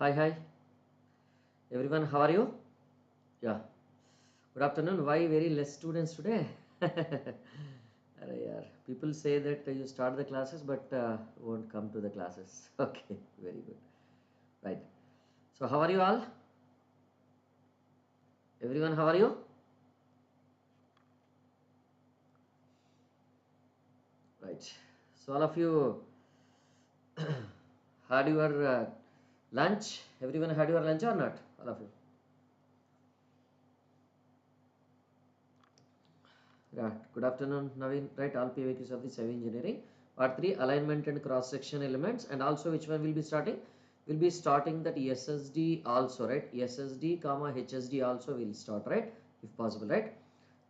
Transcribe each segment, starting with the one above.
Hi, everyone. How are you? Yeah. Good afternoon. Why very less students today? Arey yaar. People say that you start the classes but won't come to the classes. Okay, very good. Right. So, how are you all? Everyone, how are you? Right. So, all of you had your lunch? Everyone had your lunch or not? All of you. Right. Good afternoon, Naveen. Right. All PYQs of the civil engineering. Part 3 alignment and cross section elements. And also, which one will be starting? We'll be starting that SSD also, right? SSD, comma HSD also will start, right? If possible, right?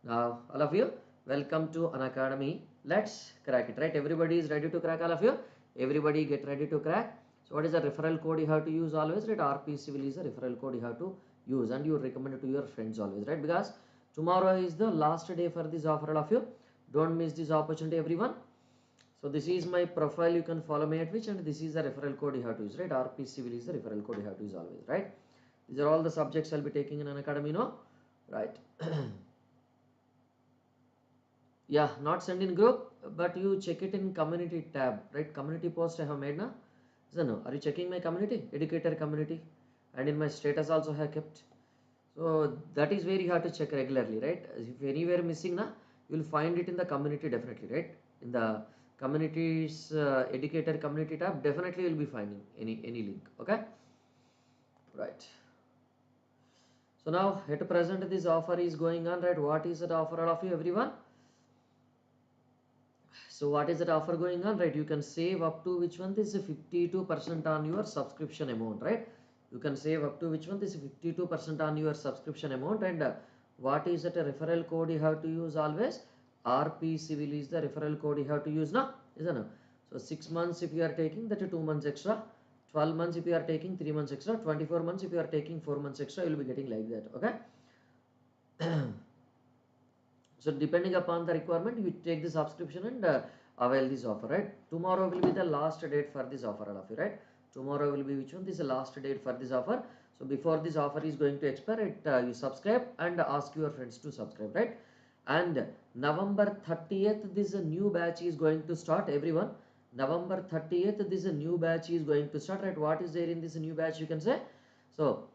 Now, all of you, welcome to Unacademy. Let's crack it, right? Everybody is ready to crack, all of you? Everybody get ready to crack. So, what is the referral code you have to use always, right? RP Civil is the referral code you have to use, and you recommend it to your friends always, right? Because tomorrow is the last day for this offer, all of you. Don't miss this opportunity, everyone. So this is my profile, you can follow me at which, and this is the referral code you have to use, right? RP Civil is the referral code you have to use always, right? These are all the subjects I'll be taking in Unacademy, no? Right. Yeah, not send in group, but you check it in community tab, right? Community post I have made now. So no, are you checking my community? Educator community, and in my status also I have kept. So that is where you have to check regularly, right? If anywhere missing na, you will find it in the community definitely, right? In the communities educator community tab, definitely you will be finding any link. Okay, right. So now at present this offer is going on, right? What is that offer, all of you, everyone? So what is that offer going on, right? You can save up to which one? This is 52% on your subscription amount, right? You can save up to which one? This is 52% on your subscription amount. And what is that a referral code you have to use always? RP Civil is the referral code you have to use now, isn't it? So 6 months if you are taking, that 2 months extra. 12 months if you are taking, 3 months extra. 24 months if you are taking, 4 months extra, you will be getting like that. Okay. So depending upon the requirement, you take the subscription and avail this offer, right? Tomorrow will be the last date for this offer, all of you, right? Tomorrow will be which one? This is the last date for this offer. So before this offer is going to expire, you subscribe and ask your friends to subscribe, right? And November 30th, this new batch is going to start, everyone. November 30th, this new batch is going to start, right? What is there in this new batch, you can say? So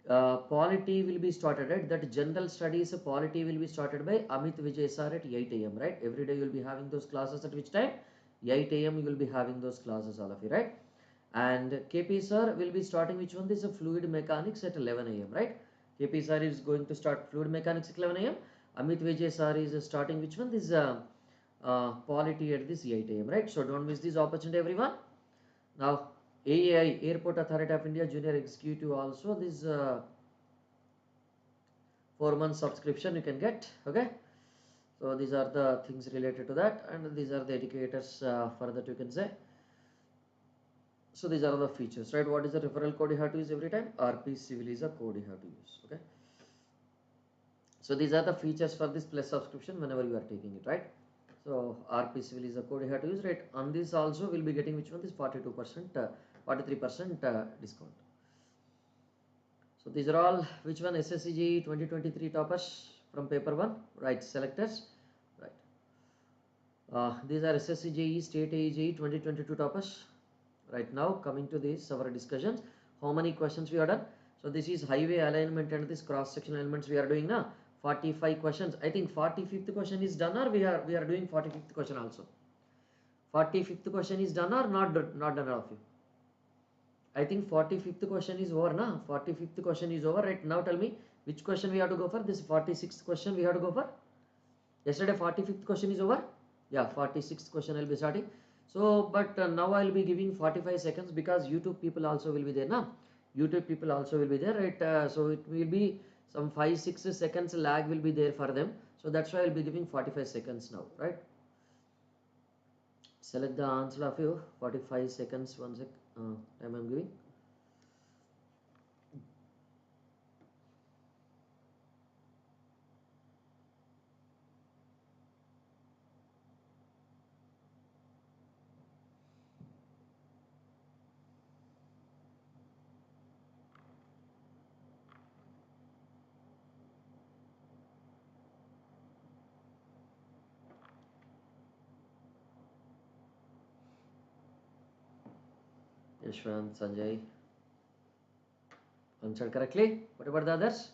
polity will be started, right? That general studies polity will be started by Amit Vijay sir at 8 a.m., right? Every day you will be having those classes at which time? 8 a.m. you will be having those classes, all of you, right? And KP sir will be starting which one? This is fluid mechanics at 11 a.m., right? KP sir is going to start fluid mechanics at 11 a.m. Amit Vijay sir is starting which one? This polity at this 8 a.m., right? So don't miss this opportunity, everyone. Now, AAI, Airport Authority of India Junior Executive, also this 4 month subscription you can get. Okay, so these are the things related to that, and these are the educators for that, you can say. So these are the features, right? What is the referral code you have to use every time? RP Civil is a code you have to use. Okay, so these are the features for this plus subscription whenever you are taking it, right? So RP Civil is a code you have to use, right? On this also we'll be getting which one? This 42%, 43% discount. So these are all which one? SSC JE 2023 toppers from paper 1, right? Selectors, right? These are SSC JE State AE 2022 toppers. Right now, coming to this, our discussions. How many questions we are done? So this is highway alignment and this cross sectional elements we are doing now. 45 questions. I think 45th question is done, or we are doing 45th question also. 45th question is done or not done, all of you? I think 45th question is over now. 45th question is over. Right now, tell me which question we have to go for. This 46th question we have to go for. Yesterday 45th question is over. Yeah, 46th question I'll be starting. So, but now I'll be giving 45 seconds because YouTube people also will be there now. YouTube people also will be there, right? So it will be some 5-6 seconds lag will be there for them. So that's why I'll be giving 45 seconds now, right? Select the answer of you. 45 seconds. One sec. Time I'm giving. Yashwant, Sanjay answered correctly. What about the others?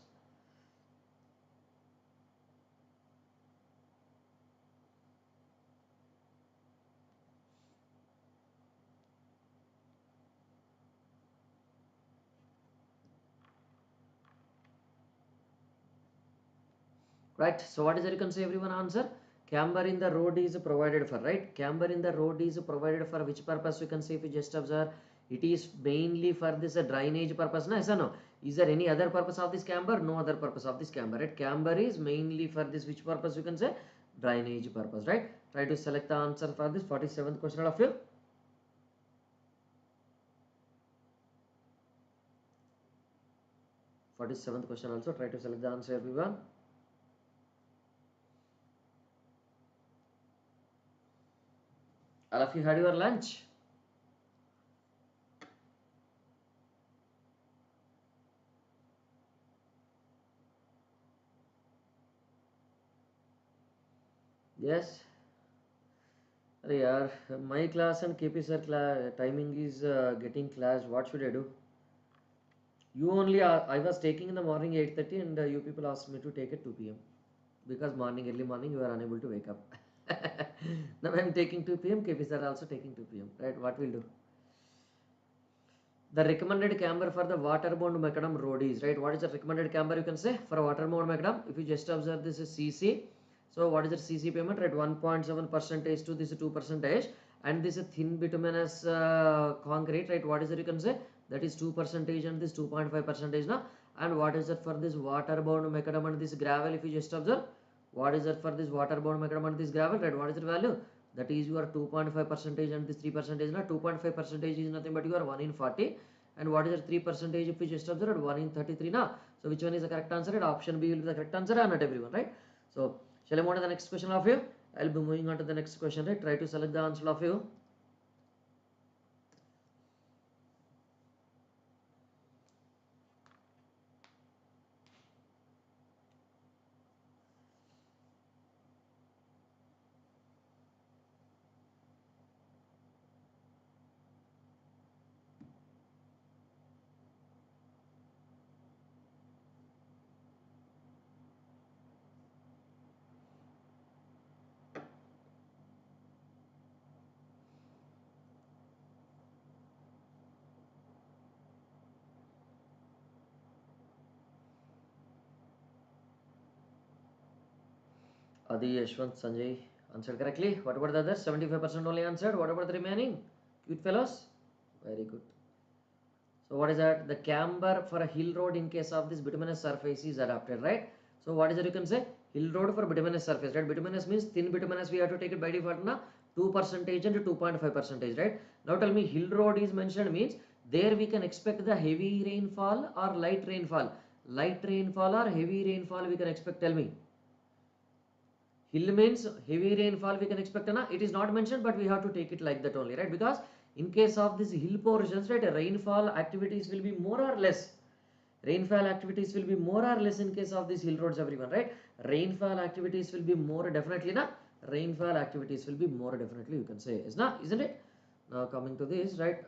Right, so what is it you can say everyone answer? Camber in the road is provided for, right? Camber in the road is provided for which purpose? You can say if you just observe, it is mainly for this drainage purpose, no? Yes or no? Is there any other purpose of this camber? No other purpose of this camber, right? Camber is mainly for this which purpose? You can say drainage purpose, right? Try to select the answer for this 47th question of you. 47th question also, try to select the answer everyone. All of you had your lunch? Yes. अरे यार, my class and KP sir timing is getting clash. What should I do? You only I was taking in the morning 8:30 and you people asked me to take at 2 p.m. because early morning you are unable to wake up. Now I am taking 2 p.m. KP sir also taking 2 p.m. Right? What we'll do? The recommended camber for the waterborne macadam road is, right? What is the recommended camber you can say for a waterborne macadam? If you just observe this is CC. So what is the CC payment, right? 1.7 percentage to this 2 percentage, and this is thin bituminous concrete, right? What is it you can say? That is 2 percentage and this 2.5 percentage now. And what is it for this waterborne macadam and this gravel? If you just observe, what is it for this waterborne macadam and this gravel, right? What is the value? That is your 2.5 percentage and this 3 percentage. Now 2.5 percentage is nothing but your 1 in 40. And what is the 3 percentage if we just observe 1 in 33 now? So which one is the correct answer? And option B will be the correct answer, and not everyone, right? So shall I move on to the next question of you? I'll be moving on to the next question, right? Try to select the answer of you. Adi, Yashwant, Sanjay answered correctly. What about the others? 75% only answered. What about the remaining? Cute fellows? Very good. So what is that? The camber for a hill road in case of this bituminous surface is adopted, right? So what is it you can say? Hill road for bituminous surface, right? Bituminous means thin bituminous, we have to take it by default now 2 percentage and 2.5 percentage, right? Now tell me, hill road is mentioned means there we can expect the heavy rainfall or light rainfall. Light rainfall or heavy rainfall we can expect, tell me. Hill means heavy rainfall we can expect, na? It is not mentioned, but we have to take it like that only, right? Because in case of this hill portions, right, rainfall activities will be more or less. Rainfall activities will be more or less in case of these hill roads, everyone, right? Rainfall activities will be more definitely, na? Rainfall activities will be more definitely, you can say, isn't it? Now coming to this, right?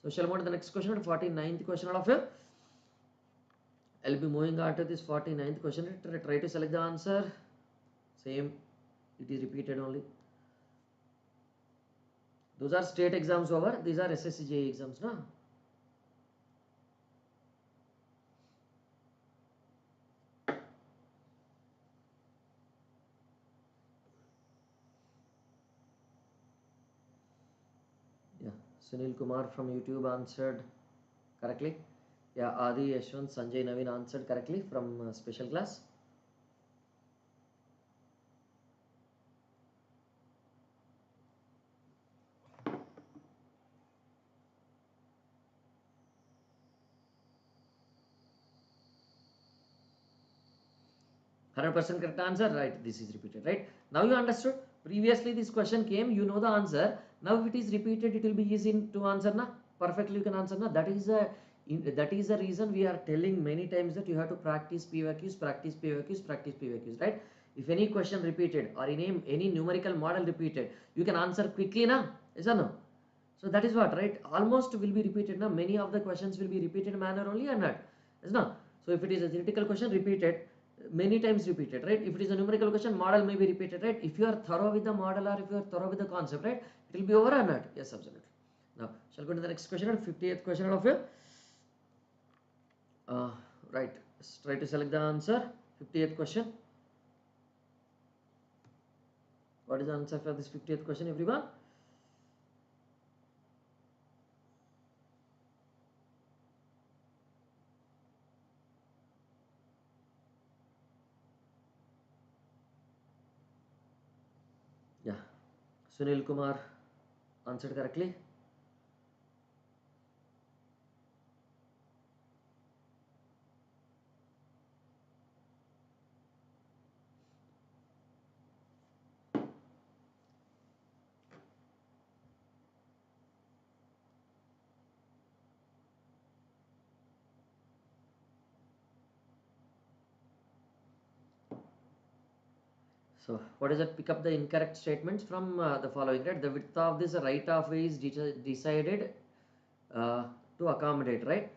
So shall we move to the next question, 49th question of you. I'll be moving on to this 49th question. Try to select the answer. Same, it is repeated only. Those are state exams over. These are SSC JE exams, na? Yeah, Sunil Kumar from YouTube answered correctly. Yeah, Adi, Yashwant, Sanjay, Naveen answered correctly from special class. 100% correct answer, right? This is repeated, right? Now you understood. Previously this question came, you know the answer. Now if it is repeated, it will be easy to answer, na? Perfectly you can answer, na? That is the reason we are telling many times that you have to practice PYQs, practice PYQs, practice PYQs, right? If any question repeated or any numerical model repeated, you can answer quickly, na? Yes or no? So that is what, right? Almost will be repeated. Now many of the questions will be repeated manner only or not. Yes, no? So if it is a theoretical question, repeated, many times repeated, right? If it is a numerical question, model may be repeated, right? If you are thorough with the model or if you are thorough with the concept, right, it will be over or not? Yes, absolutely. Now shall go to the next question, 50th question of you. Right, try to select the answer. 50th question. What is the answer for this 50th question, everyone? Yeah, Sunil Kumar answered correctly. So what is that? Pick up the incorrect statements from the following, right? The width of this right of way is decided to accommodate, right?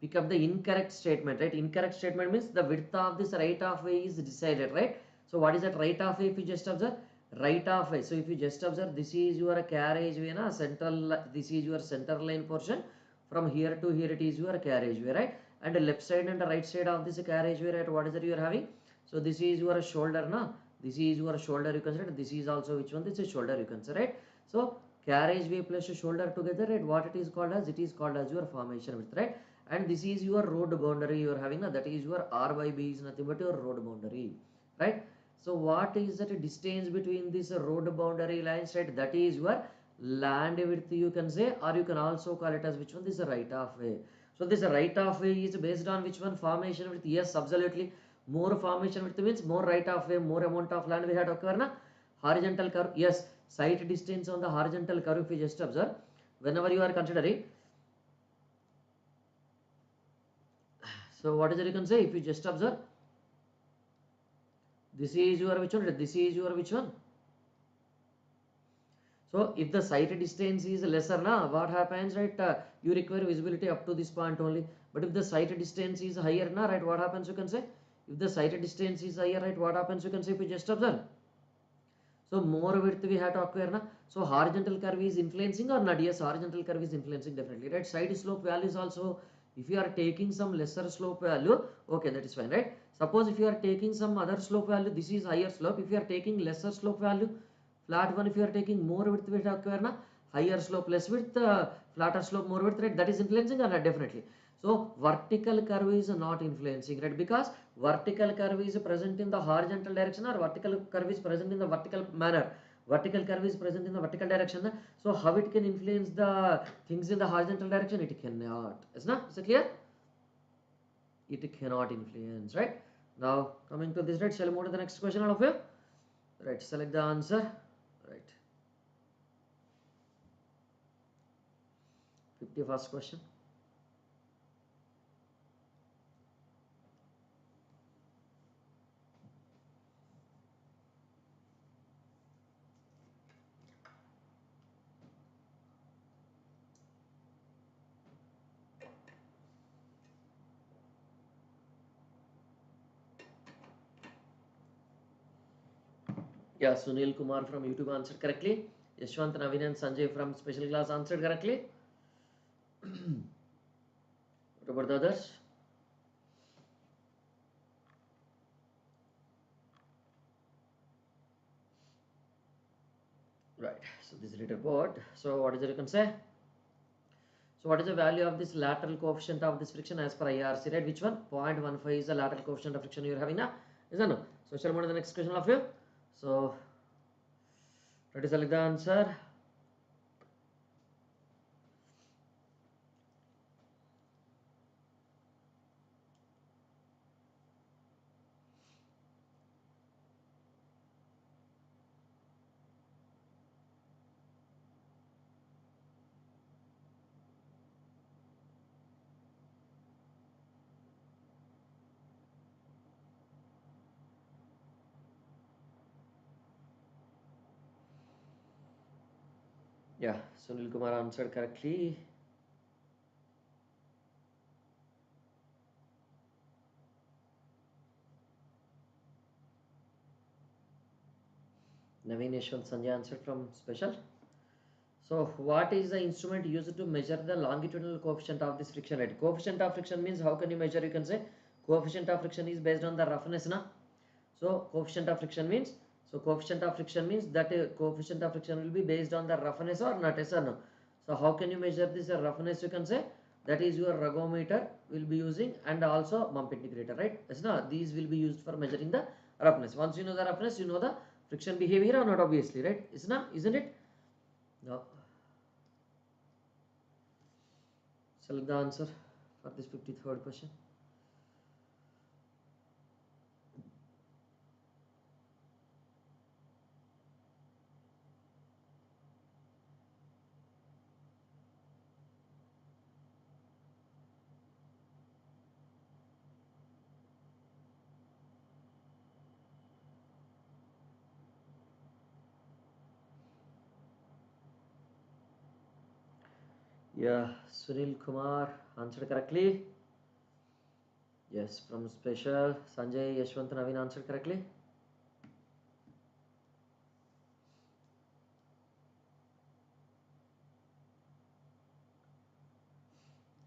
Pick up the incorrect statement, right? Incorrect statement means the width of this right of way is decided, right? So what is that right of way? If you just observe right of way, so if you just observe, this is your carriageway, na central, this is your center line portion. From here to here it is your carriageway, right? And the left side and the right side of this carriageway, right, what is that you are having? So this is your shoulder, na, this is your shoulder, you consider. This is also which one? This is shoulder, you consider, right? So carriageway plus shoulder together, right, what it is called as? It is called as your formation width, right? And this is your road boundary you are having, that is your R by B is nothing but your road boundary, right? So what is that distance between this road boundary lines, right? That is your land width, you can say, or you can also call it as which one? This is right of way. So this right of way is based on which one? Formation width. Yes, absolutely. More formation width means more right of way, more amount of land we had to occur, na? Horizontal curve, yes, sight distance on the horizontal curve, if you just observe, whenever you are considering. So what is it you can say? If you just observe, this is your which one? This is your which one? So if the sight distance is lesser, na, what happens, right? You require visibility up to this point only. But if the sight distance is higher, na, right, what happens, you can say? If the sight distance is higher, right, what happens, you can say, if you just observe. So more width we have to acquire, na. So horizontal curve is influencing or not? Yes, horizontal curve is influencing definitely, right? Side slope values also, if you are taking some lesser slope value, okay, that is fine, right? Suppose if you are taking some other slope value, this is higher slope. If you are taking lesser slope value, flat one, if you are taking more width we have to acquire, na. Higher slope less width, flatter slope more width, right? That is influencing or not? Definitely. So vertical curve is not influencing, right? Because vertical curve is present in the horizontal direction, or vertical curve is present in the vertical manner. Vertical curve is present in the vertical direction. So how it can influence the things in the horizontal direction? It cannot. Is it clear? It cannot influence, right? Now coming to this, right? Shall we move to the next question, all of you? Right, select the answer. Right. 51st question. Yeah, Sunil Kumar from YouTube answered correctly. Yashwant, Navin and Sanjay from special class answered correctly. What about the others? Right, so this is leaderboard. So what is it you can say? So what is the value of this lateral coefficient of this friction as per IRC, right? Which one? 0.15 is the lateral coefficient of friction you are having now. Is that no? So shall we move to the next question of you? So try to select the answer. Yeah, Sunil Kumar answered correctly. Naveen Yashwant Sanjay answered from special. So what is the instrument used to measure the longitudinal coefficient of this friction rate? Coefficient of friction means how can you measure? You can say coefficient of friction is based on the roughness, na? So coefficient of friction means, that coefficient of friction will be based on the roughness or not, yes or no? So how can you measure this roughness? You can say that is your rugometer will be using, and also bump integrator, right? Yes, no? These will be used for measuring the roughness. Once you know the roughness, you know the friction behavior or not, obviously, right? Isn't it? No. Select the answer for this 53rd question. Yeah, Sunil Kumar answered correctly. Yes, from special, Sanjay Yashwant Naveen answered correctly.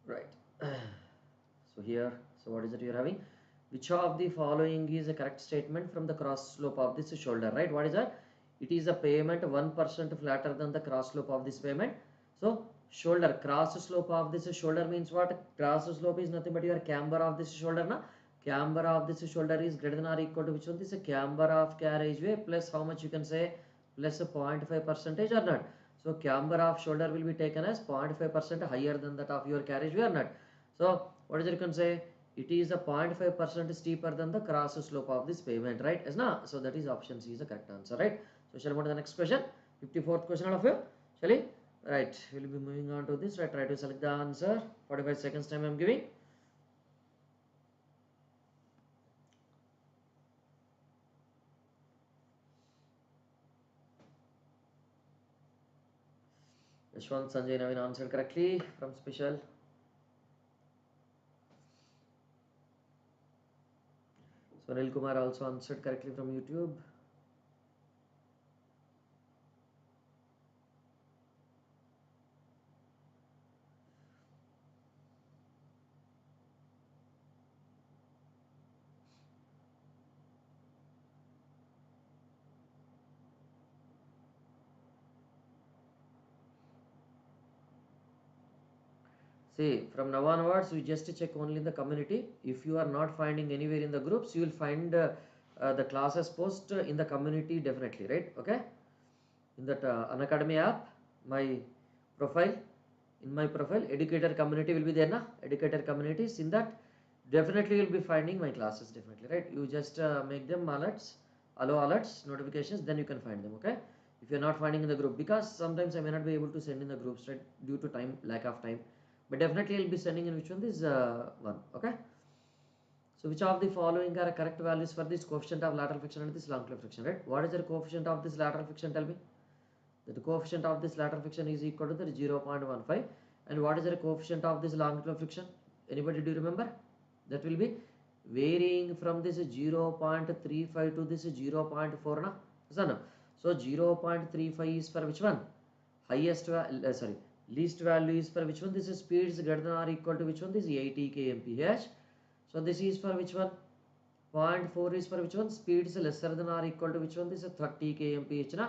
Right. So what is it you're having? Which of the following is a correct statement from the cross slope of this shoulder, right? What is that? It is a pavement 1% flatter than the cross slope of this pavement. So shoulder, cross slope of this shoulder means what? Cross slope is nothing but your camber of this shoulder, na? Camber of this shoulder is greater than or equal to which one? This is a camber of carriageway plus how much you can say, plus a 0.5 percentage or not. So camber of shoulder will be taken as 0.5% higher than that of your carriageway or not. So what is it you can say? It is a 0.5% steeper than the cross slope of this pavement, right? Yes, na? So that is option C is the correct answer, right? So shall we move to the next question? 54th question of you. Shall we? Right. We'll be moving on to this. Right. Try to select the answer. 45 seconds time I am giving. Yashwant Sanjay Naveen answered correctly from special. Sunil Kumar also answered correctly from YouTube. See, from now onwards, you just check only in the community. If you are not finding anywhere in the groups, you will find the classes post in the community definitely, right? Okay. In that Unacademy app, my profile, in my profile, educator community will be there, na? Educator communities. In that, definitely you'll be finding my classes definitely, right? You just make them alerts, allow alerts, notifications, then you can find them, okay? If you're not finding in the group, because sometimes I may not be able to send in the groups, right? Due to time, lack of time. But definitely I'll be sending in which one is one, okay? So which of the following are correct values for this coefficient of lateral friction and this longitudinal friction, right? What is the coefficient of this lateral friction? Tell me. The coefficient of this lateral friction is equal to the 0.15. And what is the coefficient of this longitudinal friction? Anybody do you remember? That will be varying from this 0.35 to this 0.4, na? So, so 0.35 is for which one? Least value is for which one? This is speed is greater than or equal to which one? This is 80 kmph. So this is for which one? 0.4 is for which one? Speed is lesser than or equal to which one? This is 30 kmph, na?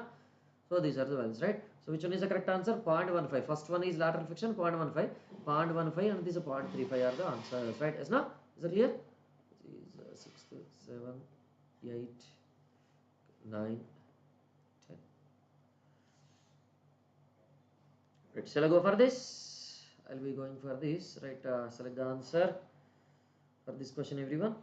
So these are the values, right? So which one is the correct answer? 0.15. First one is lateral friction, 0.15. 0.15 and this is 0.35 are the answers, right? Is now? Is it here? This is 6, 7, 8, 9, 10. Right, shall I go for this? I'll be going for this, right? Select the answer for this question, everyone.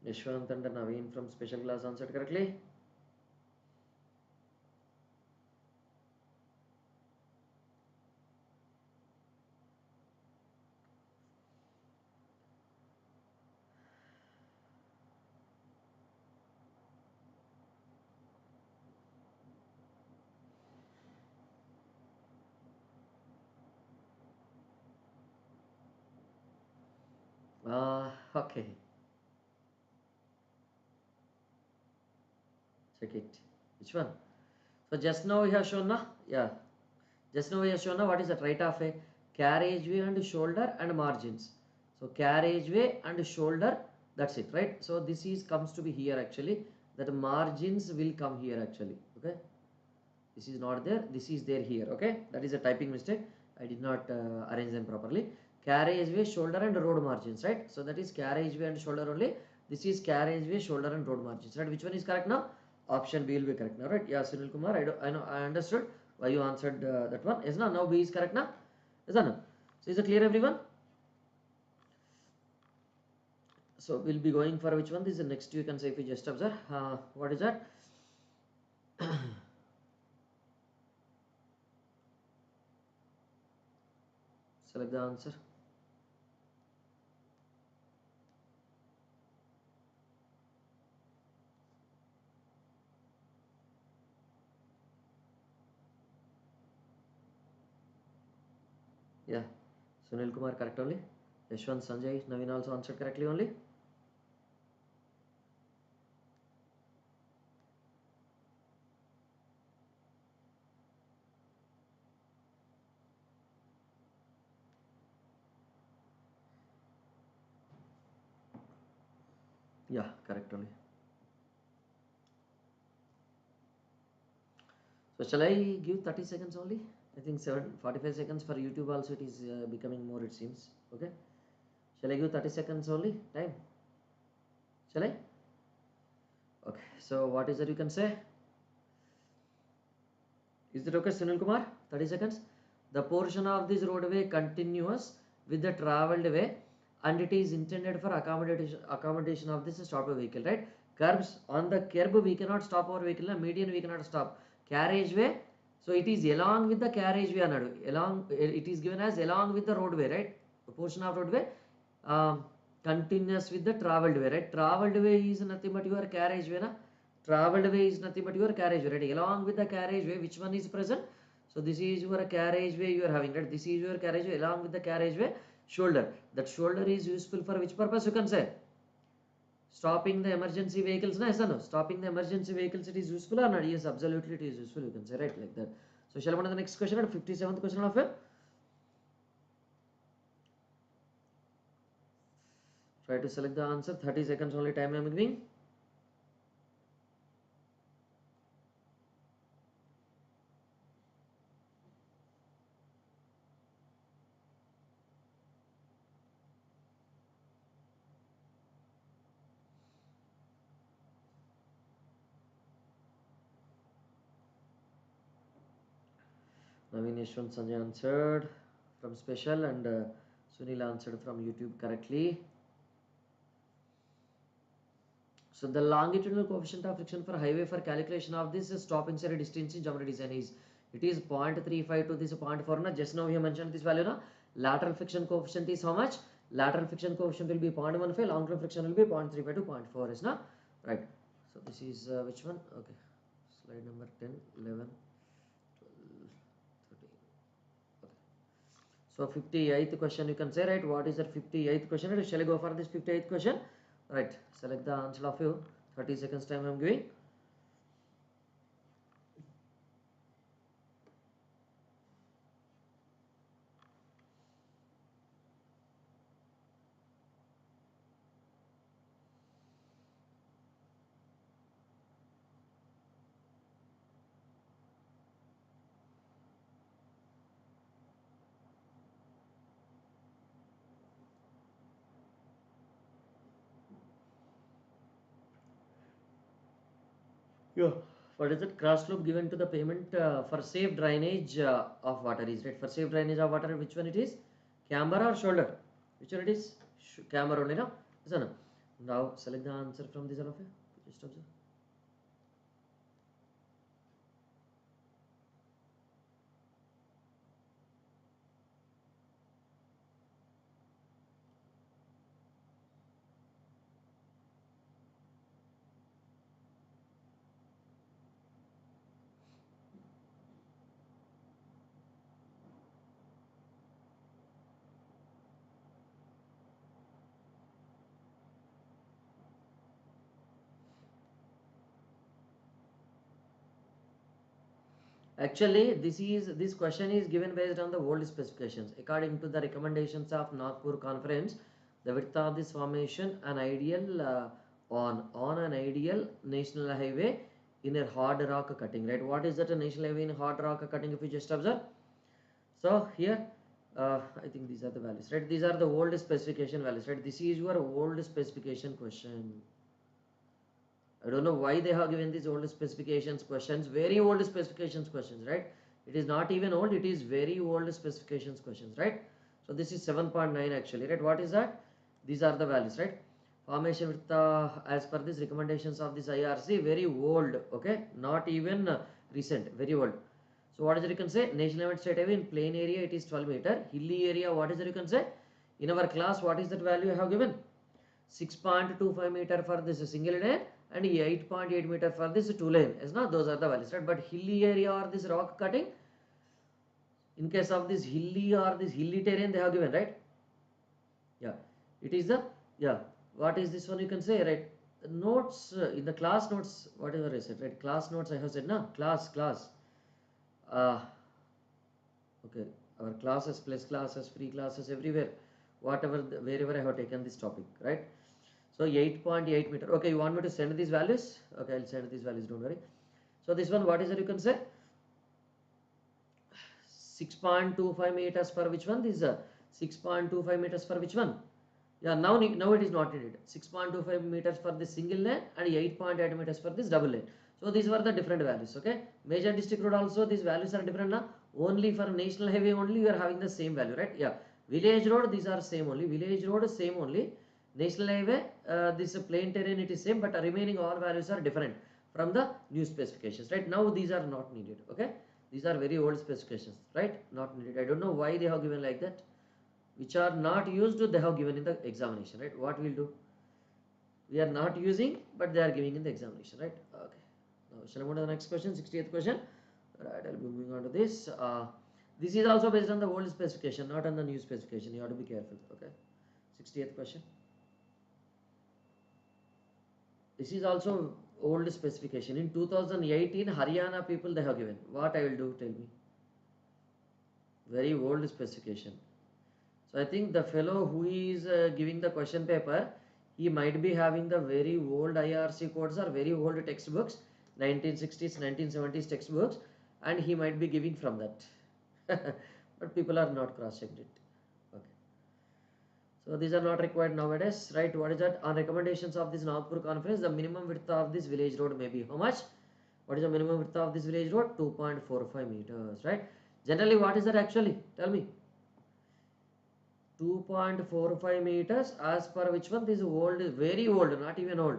Yashwant and Naveen from special class answered correctly. Okay, check it. Which one? So just now we have shown na, yeah. Just now we have shown na what is that, right of a carriageway and shoulder and margins. So carriageway and shoulder, that's it, right? So this is comes to be here actually. That margins will come here actually. Okay. This is not there. This is there here. Okay. That is a typing mistake. I did not arrange them properly. Carriageway, shoulder and road margins, right? So that is carriageway and shoulder only. This is carriageway, shoulder and road margins, right? Which one is correct now? Option B will be correct now, right? Yeah, Sunil Kumar, I know, I understood why you answered that one. Yes, now B is correct now. Yes, no? So is it clear, everyone? So we'll be going for which one? This is the next. You can say if you just observe. What is that? Select the answer. Yeah, Sunil Kumar correct only. Yashwant Sanjay Naveen also answered correctly only. Yeah, correct only. So shall I give 30 seconds only? I think 45 seconds for YouTube also it is becoming more it seems. Okay. Shall I give 30 seconds only time? Shall I? Okay. So what is that you can say? Is that okay, Sunil Kumar? 30 seconds. The portion of this roadway continuous with the travelled way and it is intended for accommodation of this stopped vehicle, right? Curbs, on the curb we cannot stop our vehicle, median we cannot stop. Carriageway, so it is along with the carriageway anadu. Along, it is given as along with the roadway, right? The portion of roadway continuous with the travelled way, right? Travelled way is nothing but your carriageway, na? Travelled way is nothing but your carriageway, right? Along with the carriageway, which one is present? So this is your carriageway you are having, right? This is your carriageway along with the carriageway shoulder. That shoulder is useful for which purpose you can say? Stopping the emergency vehicles, na? Yes or no? Stopping the emergency vehicles, it is useful or not? Yes, absolutely it is useful, you can say, right? Like that. So shall I move to the next question, 57th question of it? Try to select the answer. 30 seconds only time I am giving. Naveen Yashwant Sanjay answered from special and Sunil answered from YouTube correctly. So the longitudinal coefficient of friction for highway for calculation of this stop inside distance in geometry design is, it is 0.35 to this 0.4 na. Just now we have mentioned this value na. Lateral friction coefficient is how much? Lateral friction coefficient will be 0.15, long term friction will be 0.35 to 0.4 is na, right? So this is which one? Okay, slide number 10, 11, 12, 13. Okay. So 58th question you can say, right? What is that 58th question? Shall I go for this 58th question? Right. Select the answer of you. 30 seconds time I am giving. Yeah. What is it? Cross loop given to the payment for safe drainage of water is, right? For safe drainage of water, which one it is? Camber or shoulder? Which one it is? Camber only, no? Yes or no? Now select the answer from this all of you. Just observe. Actually, this question is given based on the old specifications. According to the recommendations of Nagpur conference, the width of this formation an ideal on an ideal national highway in a hard rock cutting, right? What is that a national highway in a hard rock cutting? If you just observe, so here I think these are the values, right? These are the old specification values, right? This is your old specification question. I don't know why they have given these old specifications questions, very old specifications questions, right? It is not even old, it is very old specifications questions, right? So this is 7.9 actually, right? What is that? These are the values, right? Formation with as per these recommendations of this IRC, very old, okay? Not even recent, very old. So what is it you can say? National limit state highway in plain area it is 12 meter. Hilly area, what is it you can say? In our class, what is that value I have given? 6.25 meter for this single lane and 8.8 meter for this two lane. Is not those are the values, right? But hilly area or this rock cutting, in case of this hilly or this hilly terrain they have given, right? Yeah, it is the, yeah, what is this one you can say, right? The notes in the class notes, whatever I said, right? Class notes I have said, no, class uh, okay, our classes plus classes, free classes everywhere, whatever wherever I have taken this topic, right? So 8.8 meter. Okay, you want me to send these values? Okay, I'll send these values, don't worry. So this one, what is it you can say? 6.25 meters for which one? This 6.25 meters for which one? Yeah, now it is not needed. 6.25 meters for this single lane and 8.8 meters for this double lane. So these were the different values, okay? Major district road also, these values are different now. Only for national highway only you are having the same value, right? Yeah, village road, these are same only. Village road same only. National highway, this plain terrain it is same, but remaining all values are different from the new specifications, right? Now these are not needed, okay? These are very old specifications, right? Not needed. I don't know why they have given like that, which are not used they have given in the examination, right? What we'll do, we are not using but they are giving in the examination, right? Okay, now shall I move to the next question, 60th question, right? I'll be moving on to this. This is also based on the old specification, not on the new specification. You have to be careful, okay? 60th question, this is also old specification. In 2018 Haryana people they have given, what I will do, tell me? Very old specification. So I think the fellow who is giving the question paper, he might be having the very old IRC codes or very old textbooks, 1960s, 1970s textbooks, and he might be giving from that. But people are not cross-checked it. Okay. So these are not required nowadays, right? What is that? On recommendations of this Nagpur conference, the minimum width of this village road may be how much? What is the minimum width of this village road? 2.45 meters, right? Generally, what is that actually? Tell me. 2.45 meters as per which one? This old, very old, not even old,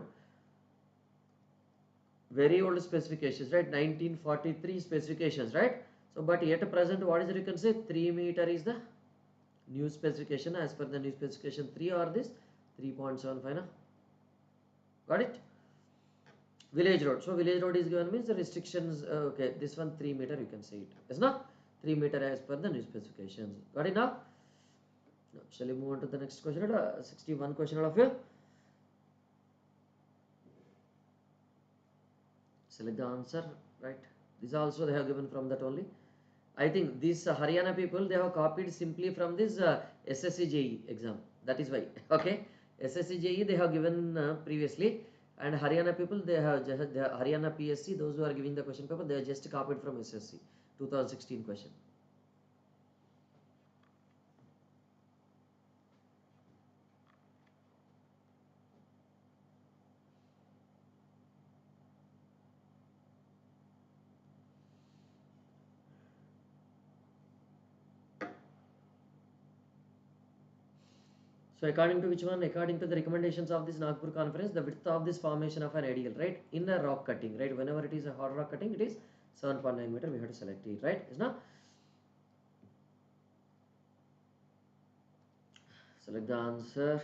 very old specifications, right? 1943 specifications, right? So but yet present, what is it you can say? 3 meter is the new specification. As per the new specification 3 or this 3.75 na? Got it? Village road, so village road is given means the restrictions, okay, this one 3 meter you can say it, yes no? 3 meter as per the new specifications. Got it now? Now, shall we move on to the next question? 61 question all of you. Select the answer, right? This also they have given from that only. I think these Haryana people they have copied simply from this SSC JE exam. That is why. Okay, SSC JE they have given previously, and Haryana people they have Haryana PSC. Those who are giving the question paper they are just copied from SSC 2016 question. So according to which one? According to the recommendations of this Nagpur conference, the width of this formation of an ideal, right? In a rock cutting, right? Whenever it is a hard rock cutting, it is 7.9 meter. We have to select it, right? Is now select the answer.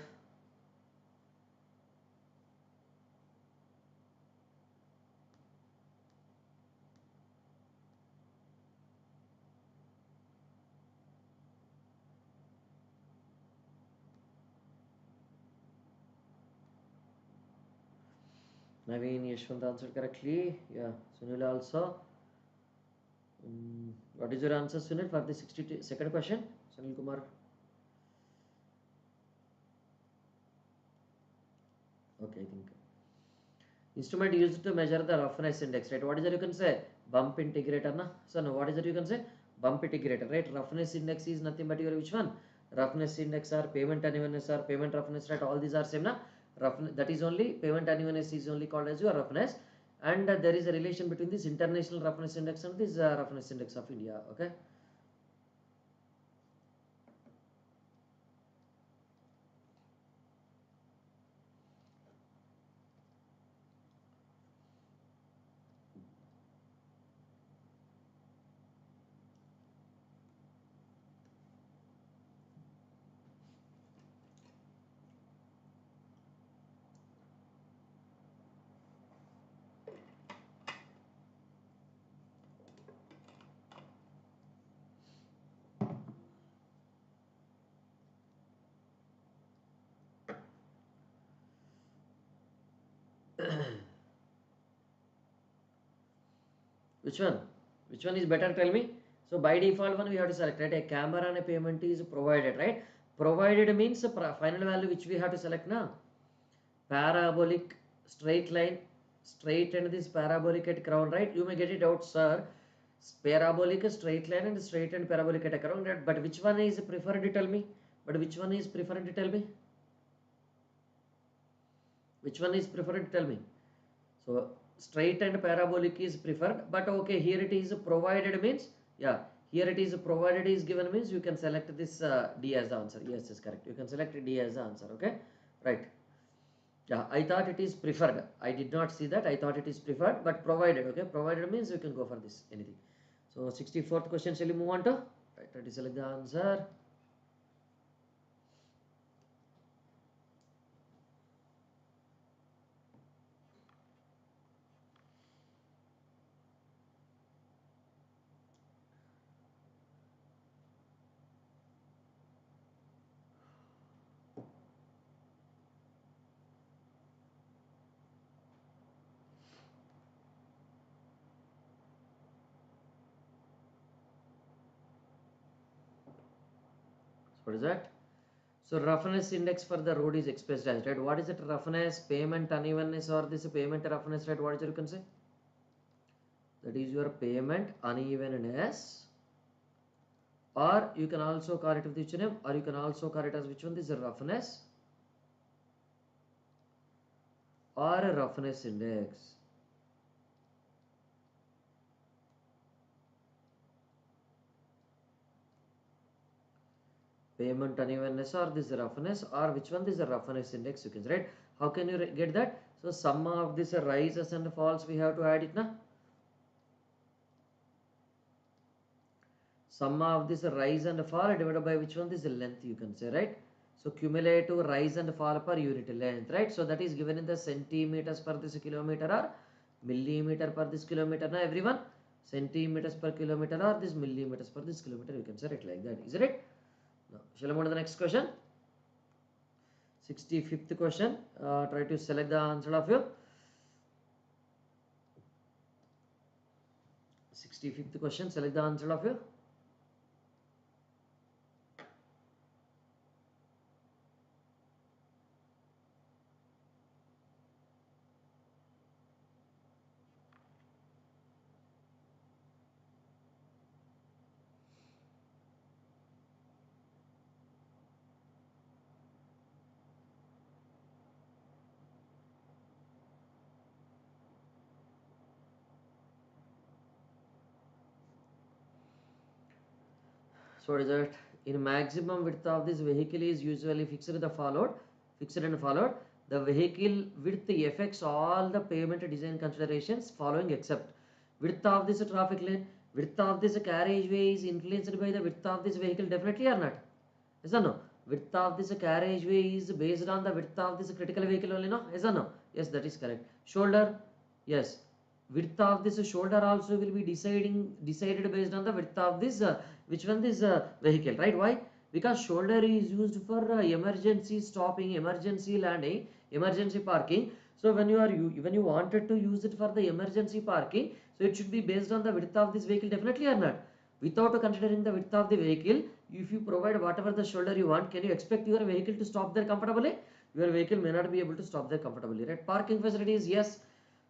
Naveen Yashwant answered correctly. Yeah, Sunil also. What is your answer, Sunil, for the 62nd question? Sunil Kumar. Okay, I think. Instrument used to measure the roughness index, right? What is it you can say? Bump integrator, na? So, no, what is it you can say? Bump integrator, right? Roughness index is nothing but your which one? Roughness index or pavement unevenness or pavement roughness, right? All these are same, na? Roughness, that is only, pavement unevenness is only called as your roughness. And there is a relation between this international roughness index and this roughness index of India, okay? Which one? Which one is better? Tell me. So by default one we have to select, right? A camera and a payment is provided, right? Provided means the final value which we have to select now. Parabolic, straight line, straight and this parabolic at crown, right? You may get it out, sir. Parabolic, straight line and straight and parabolic at a crown, right? But which one is preferred? Tell me. But which one is preferred? Tell me. Which one is preferred? Tell me. So straight and parabolic is preferred, but okay, here it is provided means, yeah, here it is provided is given means you can select this D as the answer. Yes, is correct. You can select D as the answer. Okay, right. Yeah, I thought it is preferred. I did not see that. I thought it is preferred, but provided. Okay, provided means you can go for this anything. So 64th question, shall we move on to? Right, that is select the answer. What is that? So roughness index for the road is expressed as, right? What is it? Roughness, pavement unevenness, or this pavement roughness, right? What is it you can say? That is your pavement unevenness, or you can also call it with which name, or you can also call it as which one? This is roughness or a roughness index. Pavement unevenness or this roughness, or which one? This is a roughness index, you can say, right? How can you get that? So sum of this rises and falls we have to add it now. Sum of this rise and fall divided by which one? This length, you can say, right? So cumulative rise and fall per unit length, right? So that is given in the centimeters per this kilometer or millimeter per this kilometer. Now everyone, centimeters per kilometer or this millimeters per this kilometer, you can say it like that. Is it? Now shall I move to the next question? 65th question. Try to select the answer of you. 65th question. Select the answer of you. So what is it? In maximum width of this vehicle is usually fixed and followed. The vehicle width affects all the pavement design considerations following except width of this traffic lane, width of this carriageway is influenced by the width of this vehicle, definitely or not? Yes or no? Width of this carriageway is based on the width of this critical vehicle only, no? Yes or no? Yes, that is correct. Shoulder, yes. Width of this shoulder also will be decided based on the width of this which one? This vehicle, right? Why? Because shoulder is used for emergency stopping, emergency landing, emergency parking. So when you wanted to use it for the emergency parking, So it should be based on the width of this vehicle, definitely or not? Without considering the width of the vehicle, if you provide whatever the shoulder you want, can you expect your vehicle to stop there comfortably? Your vehicle may not be able to stop there comfortably, right? Parking facilities, yes.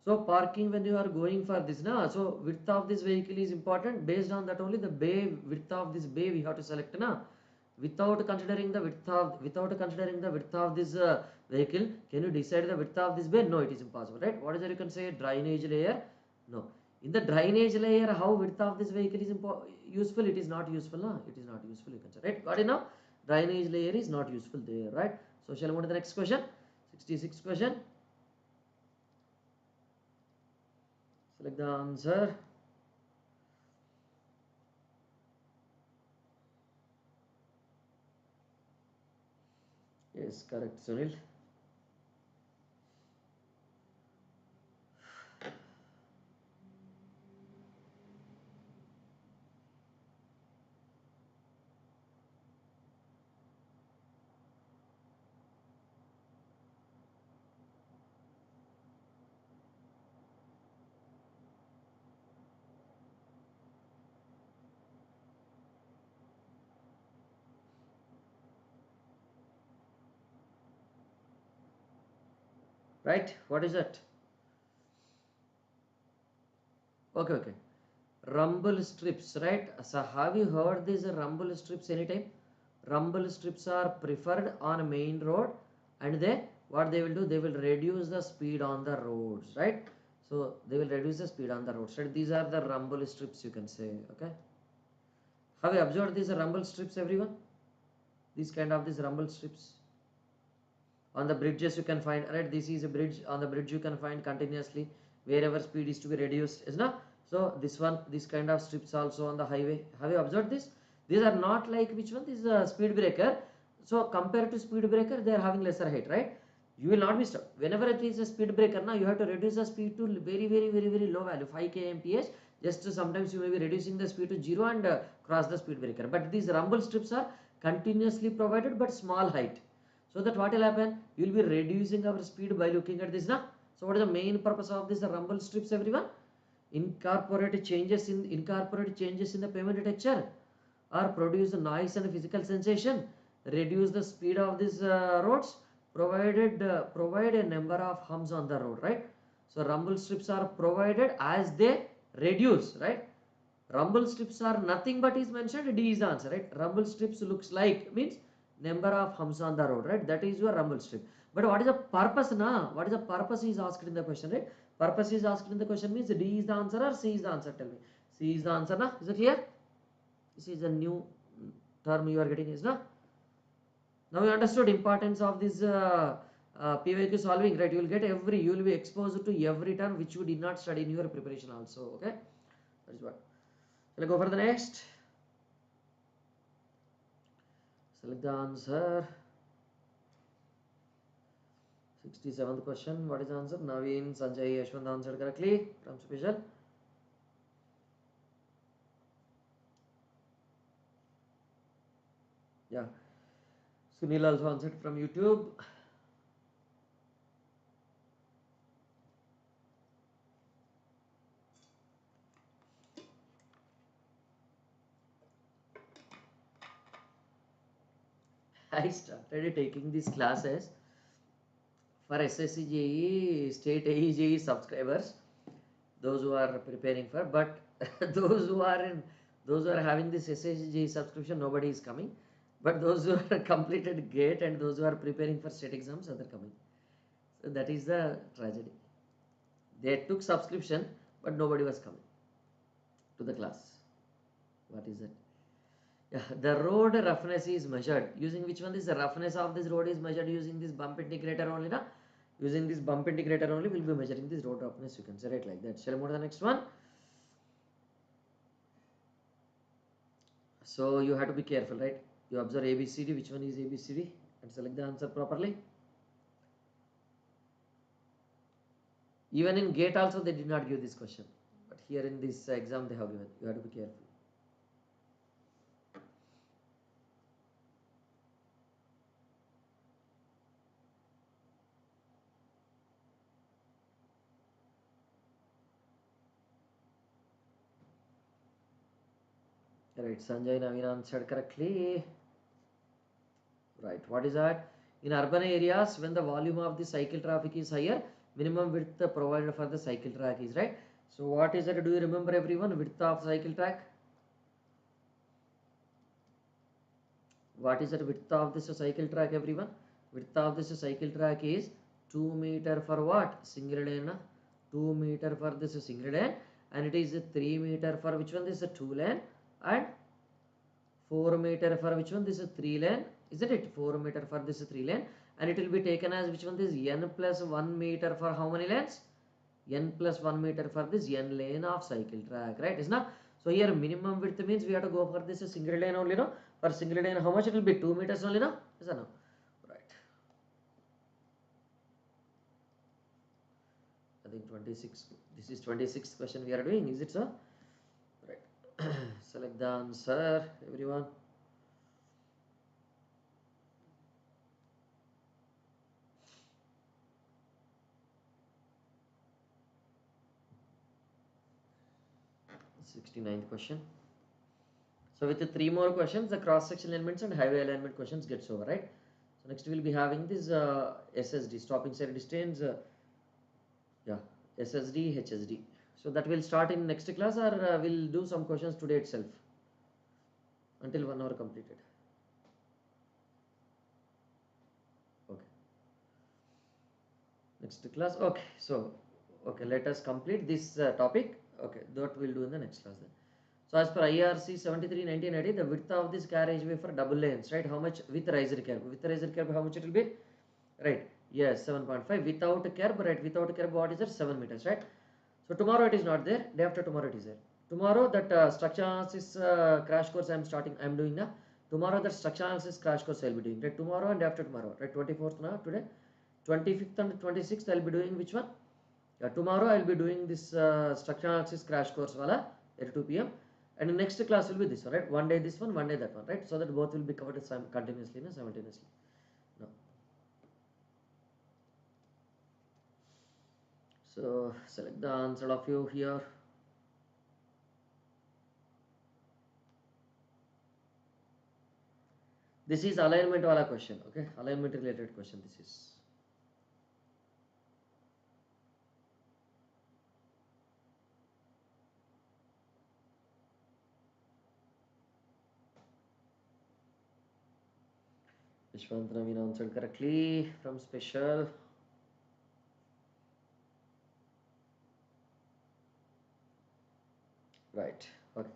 So parking, when you are going for this now, so width of this vehicle is important. Based on that only the bay, width of this bay we have to select now. Without considering the width of this vehicle, can you decide the width of this bay? No, it is impossible, right? What is that you can say? Drainage layer? No. In the drainage layer, how width of this vehicle is useful? It is not useful, no? It is not useful, you can say, right? Got it now? Drainage layer is not useful there, right? So shall we move to the next question? 66th question. Select the answer. Yes, correct, Sunil. Right? What is that? Okay, okay. Rumble strips, right? So have you heard these rumble strips anytime? Rumble strips are preferred on a main road, and what they will do, they will reduce the speed on the roads, right? So they will reduce the speed on the roads, right? These are the rumble strips, you can say. Okay, have you observed these rumble strips, everyone? These rumble strips on the bridges you can find, right? This is a bridge. On the bridge you can find continuously wherever speed is to be reduced, is not? So this kind of strips also on the highway. Have you observed this? These are not like, which one? This is a speed breaker. So compared to speed breaker, they are having lesser height, right? You will not be stuck. Whenever it is a speed breaker, now you have to reduce the speed to very low value, 5 kmph. Just sometimes you may be reducing the speed to 0 and cross the speed breaker. But these rumble strips are continuously provided but small height. So that what will happen? You will be reducing our speed by looking at this now. So what is the main purpose of this rumble strips, everyone? Incorporate changes in the pavement texture, or produce noise and physical sensation, reduce the speed of these roads, provide a number of humps on the road, right? So rumble strips are provided as they reduce, right? Rumble strips are nothing but is mentioned, D is the answer, right? Rumble strips looks like means number of humps on the road, right? That is your rumble strip. But what is the purpose now? What is the purpose is asked in the question, right? Purpose is asked in the question means D is the answer or C is the answer? Tell me. C is the answer, na? Is it clear? This is a new term you are getting, is na? Now you understood importance of this PYQ solving, right? You will be exposed to every term which you did not study in your preparation also. Okay, that is what. Shall I go for the next? Select the answer. 67th question. What is the answer? Naveen, Sanjay, Yashwant answered correctly from special. Yeah. Sunil also answered from YouTube. I started taking these classes for SSC JE, state AE JE subscribers, those who are preparing for, but those who are having this SSC JE subscription, nobody is coming. But those who are completed GATE and those who are preparing for state exams, are coming. So that is the tragedy. They took subscription, but nobody was coming to the class. What is it? Yeah, the road roughness is measured using which one? This the roughness of this road is measured using this bump integrator only, na? Using this bump integrator only, we'll be measuring this road roughness. You can say it like that. Shall we move to the next one? So you have to be careful, right? You observe ABCD, which one is ABCD, and select the answer properly. Even in GATE also they did not give this question, but here in this exam they have given. You have to be careful. Right, Sanjay Naveen answered correctly. Right, what is that? In urban areas, when the volume of the cycle traffic is higher, minimum width provided for the cycle track is, right. So what is that? Do you remember everyone? Width of cycle track? What is the width of this cycle track, everyone? Width of this cycle track is 2 meter for what? Single lane. 2 meter for this single lane, and it is 3 meter for which one? This is 2 lane, and 4 meter for which one? This is 3 lane, isn't it? 4 meter for this 3 lane, and it will be taken as which one? This n plus 1 meter for how many lanes? N plus 1 meter for this n lane of cycle track, right? Is not? So here minimum width means we have to go for this single lane only, no? For single lane, how much it will be? 2 meters only, no? Is that no? Right. I think 26. This is 26th question we are doing. Is it so? Right. Select the answer, everyone. Sixty-ninth question. So with the 3 more questions, the cross-section alignments and highway alignment questions gets over, right? So next we will be having this SSD, stopping side distance, yeah, SSD, HSD. So that will start in next class, or we'll do some questions today itself until 1 hour completed. Okay. Next class. Okay. So, okay, let us complete this topic. Okay, that we'll do in the next class then. So as per IRC 73/1980, the width of this carriageway for double lanes, right? How much with riser curb? With riser curb, how much it will be? Right. Yes, 7.5. Without curb, right? Without curb, what is it? 7 meters, right? So tomorrow it is not there. Day after tomorrow it is there. Tomorrow that structure analysis crash course I am doing now. Tomorrow that structure analysis crash course I will be doing. Right? Tomorrow and after tomorrow. Right? 24th now today. 25th and 26th I will be doing which one? Tomorrow I will be doing this structure analysis crash course wala at 2 p.m. And the next class will be this one, right? One day this one that one, right? So that both will be covered continuously, simultaneously. No. So select the answer of you here. This is alignment wala question, okay? Alignment related question this is. Vishwant Naveen answered correctly from special. Right, okay.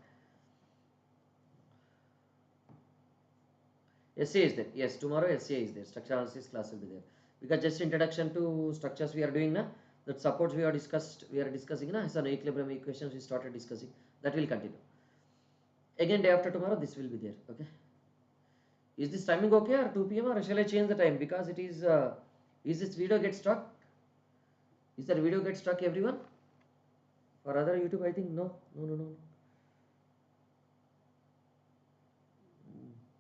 SCA is there. Yes, tomorrow SCA is there. Structure analysis class will be there. Because just introduction to structures we are doing now. That supports we are discussing now. So equilibrium equations we started discussing. That will continue. Again day after tomorrow this will be there. Okay. Is this timing okay or 2 p.m. or shall I change the time? Because it is this video get stuck? Is that video get stuck, everyone? For other YouTube I think no.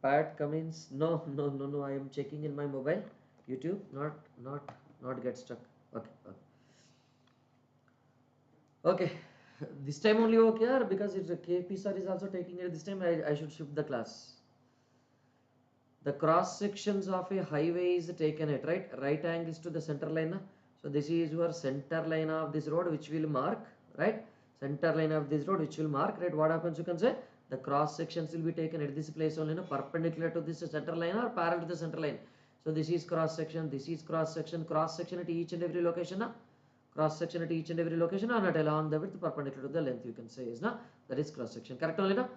Pat Cummins, no, I am checking in my mobile. YouTube, not get stuck. Okay. This time only okay, or because it's KP sir is also taking it this time, I should shift the class. The cross sections of a highway is taken at right angles to the center line. So this is your center line of this road which will mark, right? Center line of this road which will mark, right? What happens, you can say the cross sections will be taken at this place only, perpendicular to this center line or parallel to the center line. So this is cross section, this is cross section at each and every location. Cross section at each and every location or not along the width perpendicular to the length, you can say is that is cross section. Correct only, no?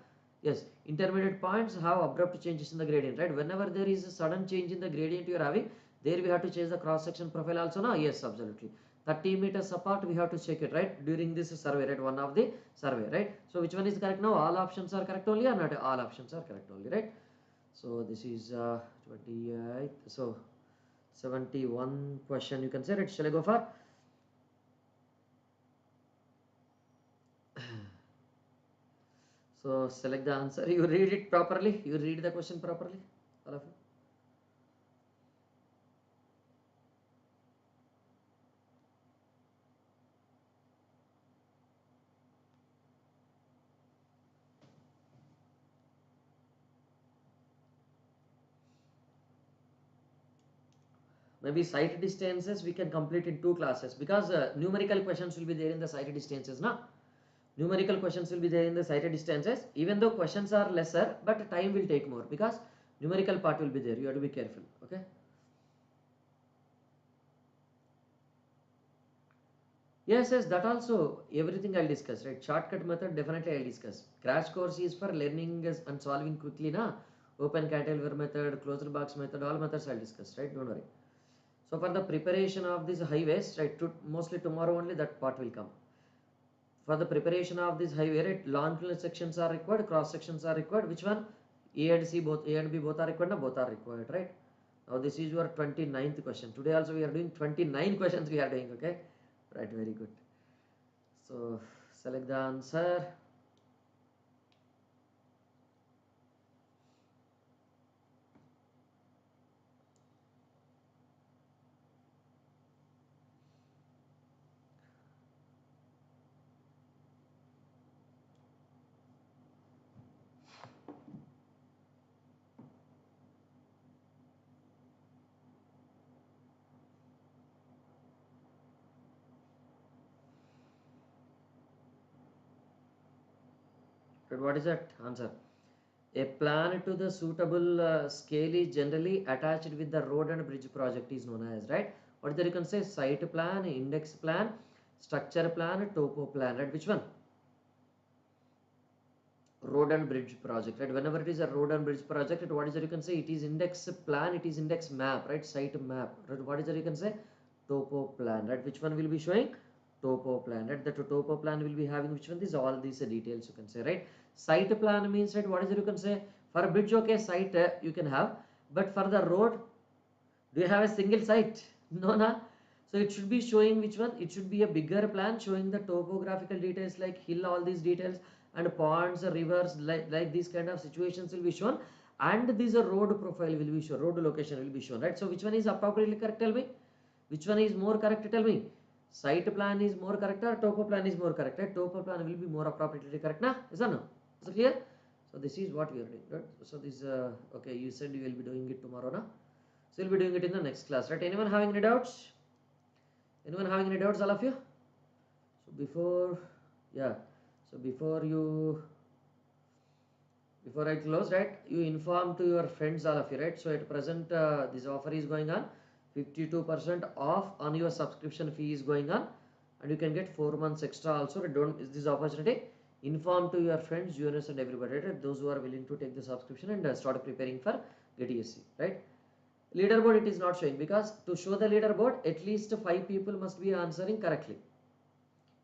Yes, intermediate points have abrupt changes in the gradient, right? Whenever there is a sudden change in the gradient you are having, there we have to change the cross section profile also, no? Yes, absolutely. 30 meters apart we have to check it, right? During this survey, right? One of the survey, right? So which one is correct now? All options are correct only or not? All options are correct only, right? So this is 28. So 71 question you can say, right? Shall I go for? So select the answer. You read it properly. You read the question properly, all of you. Maybe sight distances we can complete in 2 classes, because numerical questions will be there in the sight distances, na? Numerical questions will be there in the sighted distances. Even though questions are lesser, but time will take more, because numerical part will be there. You have to be careful. Okay. Yes, yes, that also everything I'll discuss, right? Shortcut method definitely I'll discuss. Crash course is for learning and solving quickly, na? Open cantilever method, closed box method, all methods I'll discuss, right? Don't worry. So for the preparation of these highways, right? Mostly tomorrow only that part will come. For the preparation of this highway, right, long sections are required, cross sections are required. Which one? A and C, both A and B both are required, no? Both are required, right? Now this is your 29th question. Today also we are doing 29 questions we are doing, okay? Right, very good. So select the answer. But what is that answer? A plan to the suitable scale is generally attached with the road and bridge project is known as, right? What is that you can say? Site plan, index plan, structure plan, topo plan, right? Which one? Road and bridge project, right? Whenever it is a road and bridge project, what is that you can say? It is index plan, it is index map, right? Site map, right? What is that you can say? Topo plan, right? Which one will be showing? Topo plan, right? The topo plan will be having which one? These all these details you can say, right? Site plan means, right? What is it you can say? For a bridge, okay, site you can have, but for the road, do you have a single site? No, na. So it should be showing which one? It should be a bigger plan showing the topographical details like hill, all these details, and ponds, rivers, like these kind of situations will be shown, and this road profile will be shown, road location will be shown, right? So which one is appropriately correct? Tell me. Which one is more correct? Tell me. Site plan is more correct or topo plan is more correct? Right? Topo plan will be more appropriately correct, na? Is that no? Is it clear? So this is what we are doing, right? So this okay, you said you will be doing it tomorrow, na? So we'll be doing it in the next class, right? Anyone having any doubts? Anyone having any doubts, all of you? So before, yeah, so before I close, right, you inform to your friends, all of you, right? So at present, this offer is going on, 52% off on your subscription fee is going on, and you can get 4 months extra also. Don't miss this opportunity. Inform to your friends, juniors, and everybody, right? Those who are willing to take the subscription and start preparing for GTSC, right? Leaderboard it is not showing, because to show the leaderboard, at least 5 people must be answering correctly.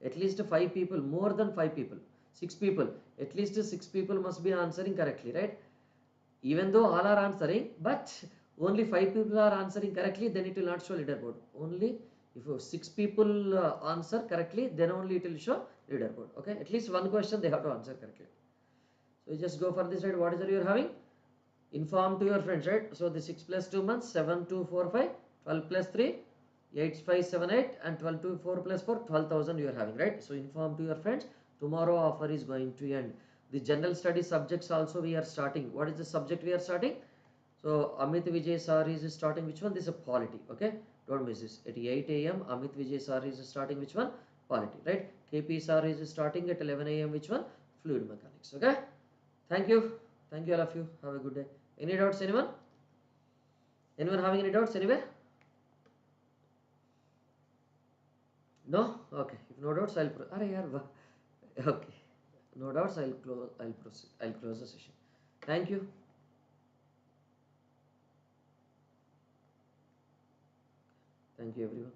At least 5 people, more than 5 people, 6 people, at least 6 people must be answering correctly, right? Even though all are answering, but only 5 people are answering correctly, then it will not show leaderboard. Only if 6 people answer correctly, then only it will show leaderboard. Okay, at least one question they have to answer correctly. So you just go for this, right? What is it you are having? Inform to your friends, right? So the 6 plus 2 months, 7, 2, 4, 5, 12 plus 3, 8, 5, 7, 8, and 12 to 4 plus 4, 12,000 you are having, right? So inform to your friends. Tomorrow offer is going to end. The general study subjects also we are starting. What is the subject we are starting? So Amit Vijay Sir is starting which one? This is polity, okay? Don't miss this. At 8 a.m. Amit Vijay Sir is starting which one? Polity, right? KP Sir is starting at 11 a.m. which one? Fluid mechanics, okay? Thank you. Thank you all of you. Have a good day. Any doubts, anyone? Anyone having any doubts anywhere? No? Okay. If no doubts, I'll okay. No doubts, I'll proceed. I'll close the session. Thank you. Thank you everyone.